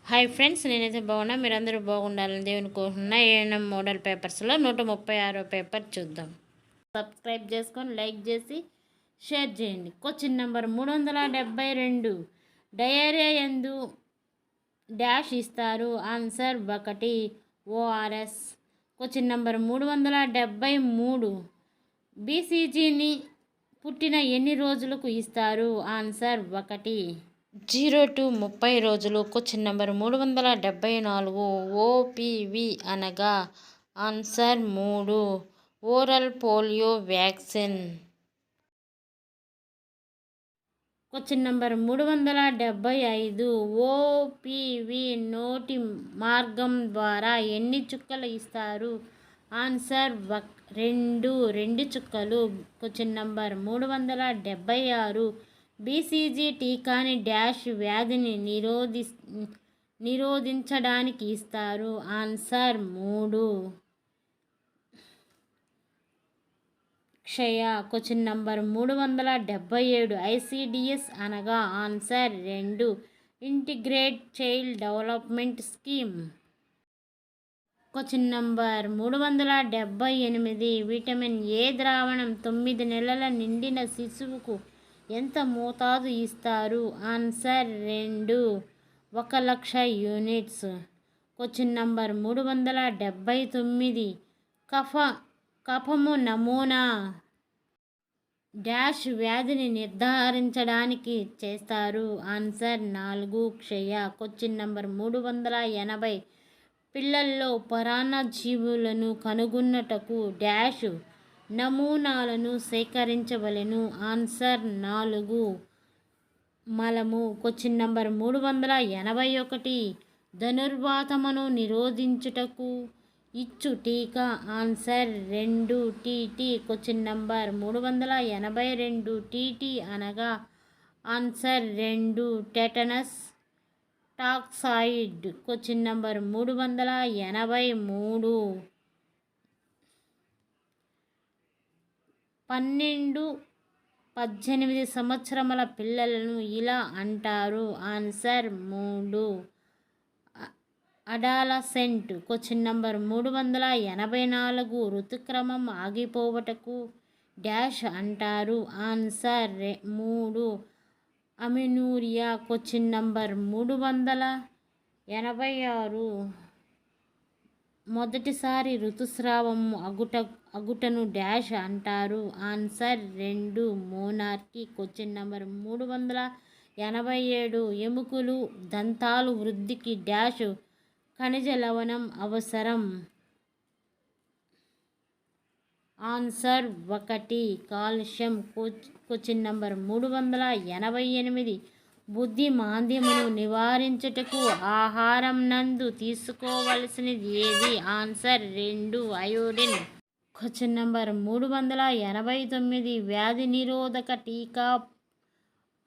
Hi friends, నేనైతే బాగున్నా. మీరందరూ బాగుండాలని దేవుని కోరుకున్నా. ఏఎన్ఎం మోడల్ పేపర్స్లో 136 పేపర్ చూద్దాం. సబ్స్క్రైబ్ చేసుకొని లైక్ చేసి షేర్ చేయండి. Question number 372. డయేరియా ఎందు డాష్ ఇస్తారు. Answer 1 ORS. Question number 373. బీసీజీని పుట్టిన ఎన్ని రోజులకు ఇస్తారు. ఆన్సర్ 1 0 to 30 రోజులు. Question number 374. ఓపీవి అనగా. Answer 3 oral polio vaccine. Question number 375. OPV నోటి మార్గం ద్వారా ఎన్ని చుక్కలు ఇస్తారు. ఆన్సర్ 2 చుక్కలు. Question number 376. బీసీజీ టీకాని డాష్ వ్యాధిని నిరోధించడానికి ఇస్తారు. ఆన్సర్ 3 క్షయ. Question number 377. ఐసిడిఎస్ అనగా. Answer 2 integrate child development scheme. Question number 378. Vitamin A ద్రావణం 9 నెలల నిండిన శిశువుకు ఎంత మోతాదు ఇస్తారు. Answer 2 1,00,000 units. Question number 379. కఫము నమూనా డాష్ వ్యాధిని నిర్ధారించడానికి చేస్తారు. ఆన్సర్ 4 క్షయ. Question number 380. పిల్లల్లో పరాన్నజీవులను కనుగొనుటకు డాష్ నమూనాలను సేకరించవలెను. ఆన్సర్ 4 మలము. Question number 381. ధనుర్వాతమును నిరోధించుటకు ఇచ్చు టీకా. Answer 2 TT. Question number 382. TT అనగా. Answer 2 tetanus toxoid. Question number 383. 12-18 సంవత్సరముల పిల్లలను ఇలా అంటారు. Answer 3 adolescent. Question number 384. ఋతుక్రమం ఆగిపోవటకు డాష్ అంటారు. Answer 3 amenorrhea. Question number 386. మొదటిసారి ఋతుస్రావం అగుటను డాష్ అంటారు. Answer 2 monarchy. Question number 387. ఎముకలు దంతాలు వృద్ధికి డాష్ ఖనిజ లవణం అవసరం. Answer 1 calcium. Question number 388. బుద్ధి మాంద్యమును నివారించుటకు ఆహారం నందు తీసుకోవలసినది ఏది. Answer 2 iodine. Question number 389. వ్యాధి నిరోధక టీకా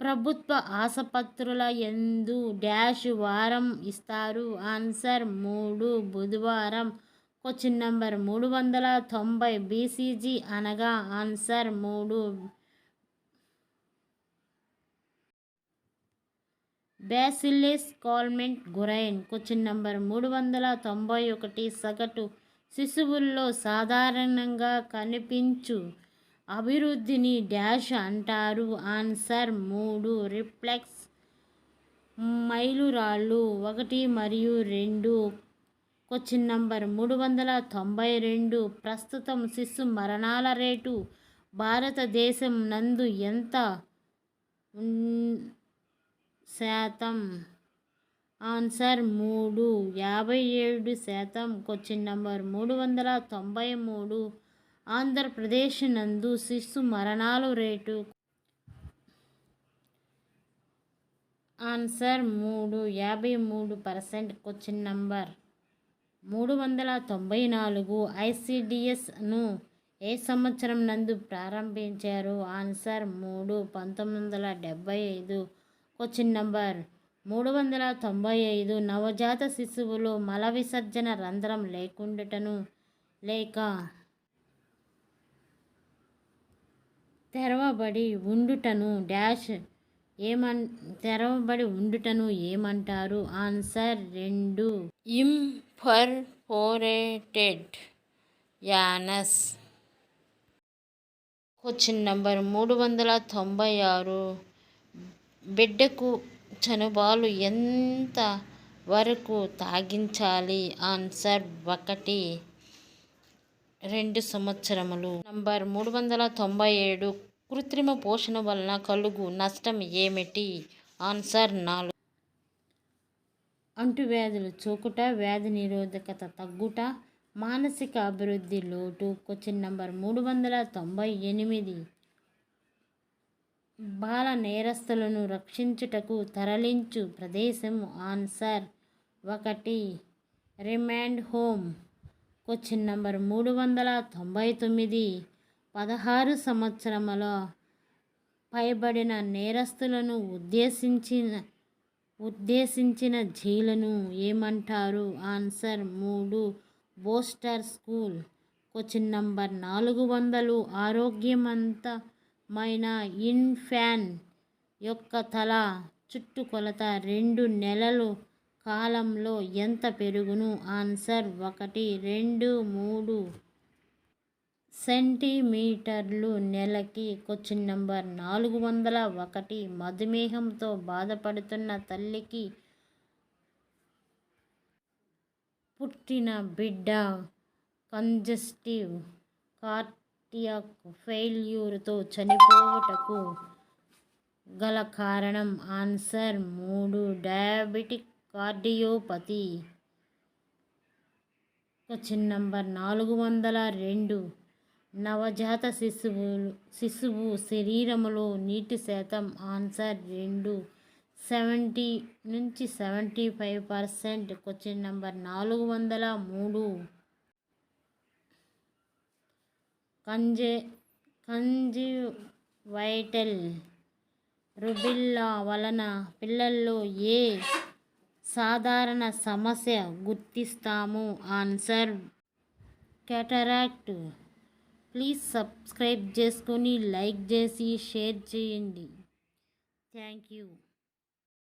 ప్రభుత్వ ఆసుపత్రుల యందు డాష్ వారం ఇస్తారు. ఆన్సర్ 3 బుధవారం. Question number 390. బీసీజీ అనగా. Answer 3 bacillus Calmette Guerin. Question number 391. సగటు శిశువుల్లో సాధారణంగా కనిపించు అభివృద్ధిని డాష్ అంటారు. ఆన్సర్ 3 రిఫ్లెక్స్ మైలురాళ్ళు 1 మరియు 2. Question number 392. ప్రస్తుతం శిశు మరణాల రేటు భారతదేశం నందు ఎంత శాతం. ఆన్సర్ 3 57%. Question number 393. ఆంధ్రప్రదేశ్ నందు శిశు మరణాలు రేటు. ఆన్సర్ 3 53%. Question number 394. ఐసిడిఎస్ను ఏ సంవత్సరం నందు ప్రారంభించారు. ఆన్సర్ 3 1975. Question number 395. నవజాత శిశువులో మల విసర్జన రంధ్రం లేకుండాటను లేక తెరవబడి ఉండుటను డాష్ తెరవబడి ఉండుటను ఏమంటారు? ఆన్సర్ 2. ఇంపర్ఫోరేటెడ్ యానస్. Question number 396. బిడ్డకు చనుబాలు ఎంత వరకు తాగించాలి? ఆన్సర్ 1, 2 సంవత్సరములు. నంబర్ 397. కృత్రిమ పోషణ వలన కలుగు నష్టం ఏమిటి? ఆన్సర్ 4. అంటువ్యాధులు సోకుట, వ్యాధి నిరోధకత తగ్గుట, మానసిక అభివృద్ధి లోటు. Question number 398. బాల నేరస్తులను రక్షించుటకు తరలించు ప్రదేశము. Answer 1, remand home. Question number 399. 16 సంవత్సరముల పైబడిన నేరస్తులను ఉద్దేశించిన జైలును ఏమంటారు? Answer 3, buster school. Question number 400. ఆరోగ్యవంతమైన ఇన్ఫాన్ యొక్క తల చుట్టుకొలత 2 నెలల కాలంలో ఎంత పెరుగును? ఆన్సర్ 1, 2, 3 సెంటీమీటర్లు నెలకి. Question number 401. మధుమేహంతో బాధపడుతున్న తల్లికి పుట్టిన బిడ్డ కంజెస్టివ్ కార్డియాక్ ఫెయిల్యూర్తో చనిపోవుటకు గల కారణం. Answer 3, diabetic cardiopathy. Question number 402. నవజాత శిశువు శరీరములో నీటి శాతం. Answer 2, 70-75%. Question number 403. Congenital rubella వలన పిల్లల్లో ఏ సాధారణ సమస్య గుర్తిస్తాము? Answer cataract. ప్లీజ్ సబ్స్క్రైబ్ చేసుకొని లైక్ చేసి షేర్ చేయండి. Thank you.